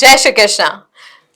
जय श्री कृष्णा।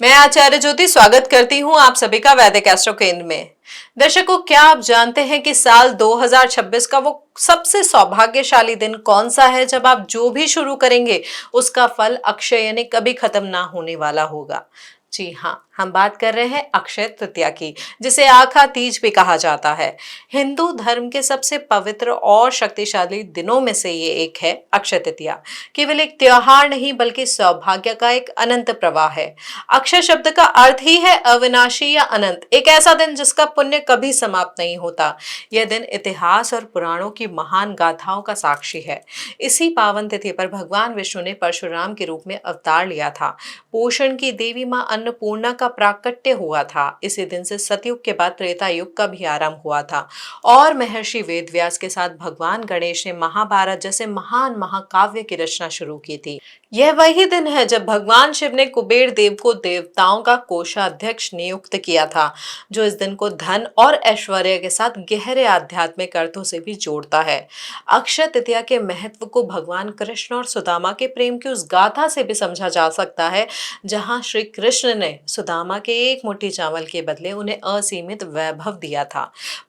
मैं आचार्य ज्योति स्वागत करती हूँ आप सभी का वैदिक एस्ट्रो केंद्र में। दर्शकों, क्या आप जानते हैं कि साल 2026 का वो सबसे सौभाग्यशाली दिन कौन सा है जब आप जो भी शुरू करेंगे उसका फल अक्षय यानी कभी खत्म ना होने वाला होगा। जी हाँ, हम बात कर रहे हैं अक्षय तृतीया की, जिसे आखा तीज भी कहा जाता है। हिंदू धर्म के सबसे पवित्र और शक्तिशाली दिनों में से ये एक है अक्षय तृतीया। केवल एक त्योहार नहीं बल्कि सौभाग्य का एक अनंत प्रवाह है। अक्षय शब्द का अर्थ ही है अविनाशी या अनंत, एक ऐसा दिन जिसका पुण्य कभी समाप्त नहीं होता। यह दिन इतिहास और पुराणों की महान गाथाओं का साक्षी है। इसी पावन तिथि पर भगवान विष्णु ने परशुराम के रूप में अवतार लिया था। पोषण की देवी मां अन्नपूर्णा का प्राकट्य हुआ था। इसी दिन से सतयुग के बाद त्रेता युग का भी आरंभ हुआ था और महर्षि वेदव्यास के साथ भगवान गणेश ने महाभारत जैसे महान महाकाव्य की रचना शुरू की थी। यह वही दिन है जब भगवान शिव ने कुबेर देव को देवताओं का कोषाध्यक्ष नियुक्त किया था, जो इस दिन को धन और ऐश्वर्य के साथ गहरे आध्यात्मिक अर्थों से भी जोड़ता है। अक्षय तृतीया के महत्व को भगवान कृष्ण और सुदामा के प्रेम की उस गाथा से भी समझा जा सकता है, जहां श्री कृष्ण ने सुदामा के एक मुट्ठी चावल के बदले उन्हें असीमित वैभव दिया था।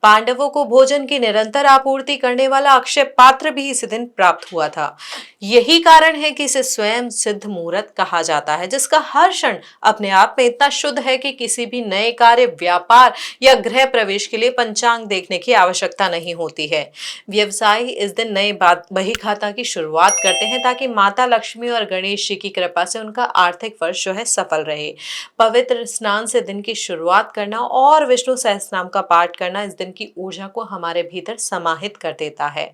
पांडवों को भोजन की निरंतर आपूर्ति करने वाला अक्षय पात्र भी इसी दिन प्राप्त हुआ था। यही कारण है कि इसे स्वयं सिद्ध मुहूर्त कहा जाता है, जिसका हर क्षण अपने आप में इतना शुद्ध है कि किसी भी नए कार्य, व्यापार या गृह प्रवेश के लिए पंचांग देखने की आवश्यकता नहीं होती है। व्यवसायी इस दिन नए बही खाता की शुरुआत करते हैं ताकि माता लक्ष्मी और गणेश जी की कृपा से उनका आर्थिक वर्ष जो है सफल रहे। पवित्र स्नान से दिन की शुरुआत करना और विष्णु सहस्त्रनाम का पाठ करना इस दिन की ऊर्जा को हमारे भीतर समाहित कर देता है।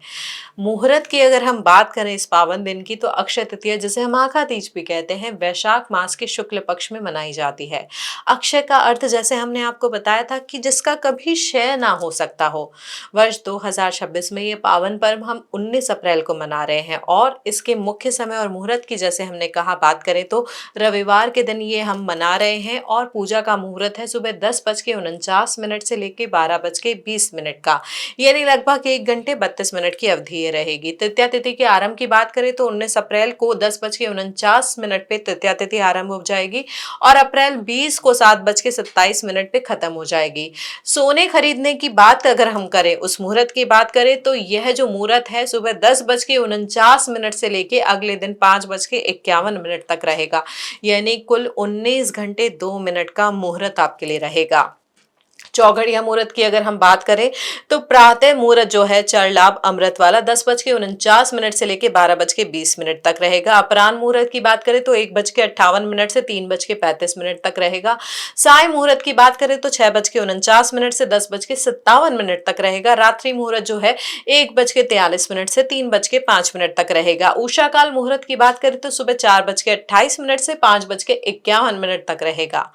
मुहूर्त की अगर हम बात करें इस पावन दिन की, तो अक्षय तृतीया, जिसे हम आखा तीज भी कहते हैं, वैशाख मास के शुक्ल पक्ष में मनाई जाती है। अक्षय का अर्थ, जैसे हमने आपको बताया था, कि जिसका कभी क्षय ना हो सकता हो। वर्ष 2026 में ये पावन पर्व हम 19 अप्रैल को मना रहे हैं और इसके मुख्य समय और मुहूर्त की, जैसे हमने कहा, बात करें तो रविवार के दिन ये हम मना रहे हैं और पूजा का मुहूर्त है सुबह 10:49 से लेकर 12:20 का, यानी लगभग 1 घंटे 32 मिनट की अवधि ये रहेगी। तृतीया तिथि के आरंभ की बात करें तो 19 अप्रैल को 10:49 पे तृतीया तिथि आरंभ हो जाएगी और अप्रैल 20 को 7:27 पे खत्म हो जाएगी। सोने खरीदने की बात अगर हम करें, उस मुहूर्त की बात करें, तो यह जो मुहूर्त है सुबह 10:49 से लेके अगले दिन 5:51 तक रहेगा, यानी कुल 19 घंटे 2 मिनट का मुहूर्त आपके लिए रहेगा। चौघड़िया मुहूर्त की अगर हम बात करें तो प्रातः मुहूर्त जो है चर लाभ अमृत वाला 10:49 से लेकर 12:20 तक रहेगा। अपराह्न मुहूर्त की बात करें तो 1:58 से 3:35 तक रहेगा। साय मुहूर्त की बात करें तो 6:49 से 10:57 तक रहेगा। रात्रि मुहूर्त जो है 1:43 से 3:05 तक रहेगा। उषा काल मुहूर्त की बात करें तो सुबह 4:28 से 5:51 तक रहेगा।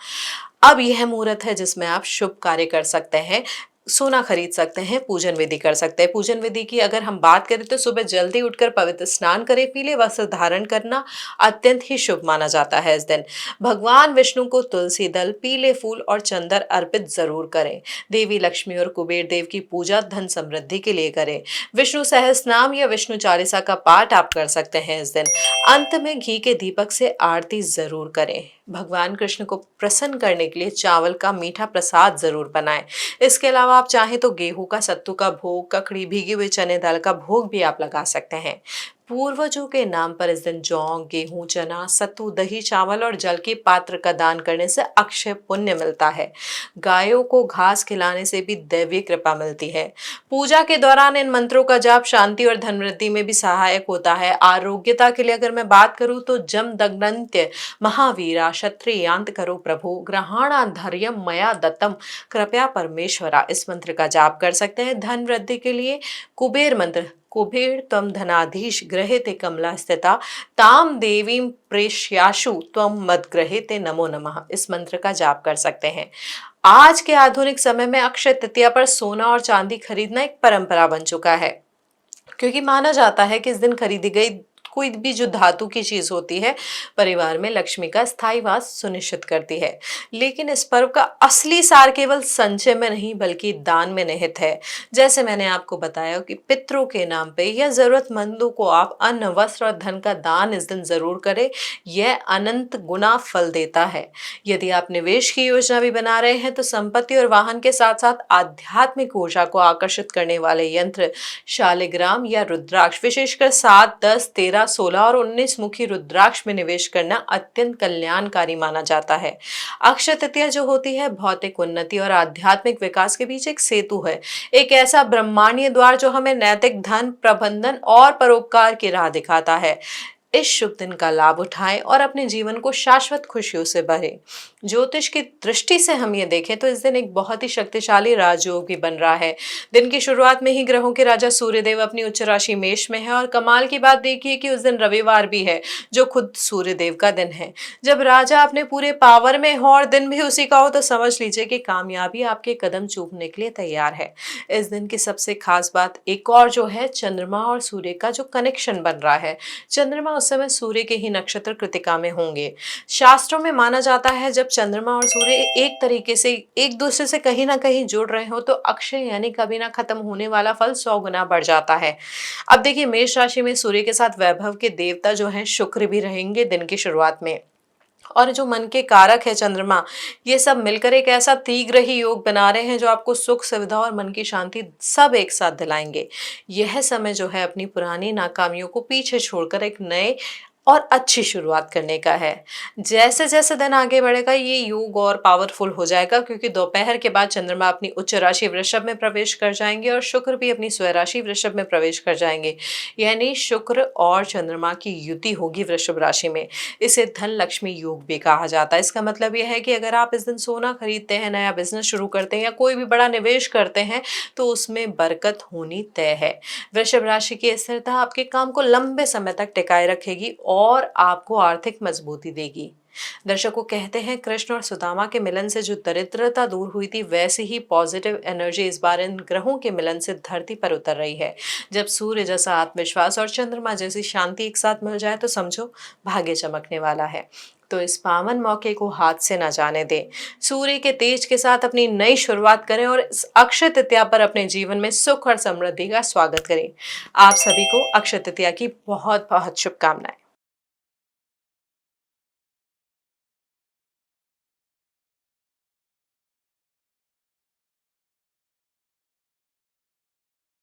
अब यह मुहूर्त है जिसमें आप शुभ कार्य कर सकते हैं, सोना खरीद सकते हैं, पूजन विधि कर सकते हैं। पूजन विधि की अगर हम बात करें तो सुबह जल्दी उठकर पवित्र स्नान करें, पीले वस्त्र धारण करना अत्यंत ही शुभ माना जाता है। इस दिन भगवान विष्णु को तुलसी दल, पीले फूल और चंदन अर्पित जरूर करें। देवी लक्ष्मी और कुबेर देव की पूजा धन समृद्धि के लिए करें। विष्णु सहस्त्रनाम या विष्णु चालीसा का पाठ आप कर सकते हैं इस दिन। अंत में घी के दीपक से आरती जरूर करें। भगवान कृष्ण को प्रसन्न करने के लिए चावल का मीठा प्रसाद जरूर बनाएं। इसके अलावा आप चाहें तो गेहूं का सत्तू का भोग, ककड़ी, भीगे हुए चने दाल का भोग भी आप लगा सकते हैं। पूर्वजों के नाम पर इस दिन जौ, गेहूं, चना, सत्तू, दही, चावल और जल के पात्र का दान करने से अक्षय पुण्य मिलता है। गायों को घास खिलाने से भी दैवीय कृपा मिलती है। पूजा के दौरान इन मंत्रों का जाप शांति और धन वृद्धि में भी सहायक होता है। आरोग्यता के लिए अगर मैं बात करूं तो जम दग्नंत्य महावीरा क्षत्रियांत करो प्रभु ग्रहणाधर्यम मया दत्तम कृपया परमेश्वरा, इस मंत्र का जाप कर सकते हैं। धन वृद्धि के लिए कुबेर मंत्र, कुबेर त्वम धनाधीश गृहीते कमला स्थिता ताम देवीं प्रेष्याशु त्वम मद गृहीते नमो नमः, इस मंत्र का जाप कर सकते हैं। आज के आधुनिक समय में अक्षय तृतीया पर सोना और चांदी खरीदना एक परंपरा बन चुका है, क्योंकि माना जाता है कि इस दिन खरीदी गई कोई भी जो धातु की चीज होती है परिवार में लक्ष्मी का स्थायी वास सुनिश्चित करती है। लेकिन इस पर्व का असली सार केवल संचय में नहीं बल्कि दान में निहित है। जैसे मैंने आपको बताया कि पितरों के नाम पे या जरूरतमंदों को आप अन्न, वस्त्र और धन का दान इस दिन जरूर करें। यह अनंत गुना फल देता है। यदि आप निवेश की योजना भी बना रहे हैं तो संपत्ति और वाहन के साथ साथ आध्यात्मिक ऊर्जा को आकर्षित करने वाले यंत्र शालिग्राम या रुद्राक्ष, विशेषकर 7, 10, 13, 16 और 19 मुखी रुद्राक्ष में निवेश करना अत्यंत कल्याणकारी माना जाता है। अक्षय तृतीया जो होती है भौतिक उन्नति और आध्यात्मिक विकास के बीच एक सेतु है, एक ऐसा ब्रह्मांडीय द्वार जो हमें नैतिक धन प्रबंधन और परोपकार की राह दिखाता है। इस शुभ दिन का लाभ उठाएं और अपने जीवन को शाश्वत खुशियों से भरें। ज्योतिष की दृष्टि से हम ये देखें तो इस दिन एक बहुत ही शक्तिशाली राजयोग भी बन रहा है। दिन की शुरुआत में ही ग्रहों के राजा सूर्यदेव अपनी उच्च राशि मेष में है और कमाल की बात देखिए कि उस दिन रविवार भी है जो खुद सूर्यदेव का दिन है। जब राजा अपने पूरे पावर में हो और दिन भी उसी का हो तो समझ लीजिए कि कामयाबी आपके कदम चूमने के लिए तैयार है। इस दिन की सबसे खास बात एक और जो है चंद्रमा और सूर्य का जो कनेक्शन बन रहा है। चंद्रमा उस समय सूर्य के ही नक्षत्र कृतिका में होंगे। शास्त्रों में माना जाता है जब चंद्रमा और सूर्य एक तरीके से एक दूसरे से कहीं ना कहीं जुड़ रहे हो तो अक्षय यानी कभी ना खत्म होने वाला फल 100 गुना बढ़ जाता है। अब देखिए मेष राशि में सूर्य के साथ वैभव के देवता जो हैं शुक्र भी रहेंगे दिन की शुरुआत में। और जो मन के कारक है चंद्रमा, ये सब मिलकर एक ऐसा तीव्र ही योग बना रहे हैं जो आपको सुख, सुविधा और मन की शांति सब एक साथ दिलाएंगे। यह समय जो है अपनी पुरानी नाकामियों को पीछे छोड़कर एक नए और अच्छी शुरुआत करने का है। जैसे जैसे दिन आगे बढ़ेगा ये योग और पावरफुल हो जाएगा क्योंकि दोपहर के बाद चंद्रमा अपनी उच्च राशि वृषभ में प्रवेश कर जाएंगे और शुक्र भी अपनी स्वराशि वृषभ में प्रवेश कर जाएंगे। यानी शुक्र और चंद्रमा की युति होगी वृषभ राशि में। इसे धन लक्ष्मी योग भी कहा जाता है। इसका मतलब यह है कि अगर आप इस दिन सोना खरीदते हैं, नया बिजनेस शुरू करते हैं या कोई भी बड़ा निवेश करते हैं तो उसमें बरकत होनी तय है। वृषभ राशि की स्थिरता आपके काम को लंबे समय तक टिकाए रखेगी और आपको आर्थिक मजबूती देगी। दर्शकों कहते हैं कृष्ण और सुदामा के मिलन से जो दरिद्रता दूर हुई थी वैसी ही पॉजिटिव एनर्जी इस बार इन ग्रहों के मिलन से धरती पर उतर रही है। जब सूर्य जैसा आत्मविश्वास और चंद्रमा जैसी शांति एक साथ मिल जाए तो समझो भाग्य चमकने वाला है। तो इस पावन मौके को हाथ से न जाने दें। सूर्य के तेज के साथ अपनी नई शुरुआत करें और इस अक्षय तृतीया पर अपने जीवन में सुख और समृद्धि का स्वागत करें। आप सभी को अक्षय तृतीया की बहुत बहुत शुभकामनाएं।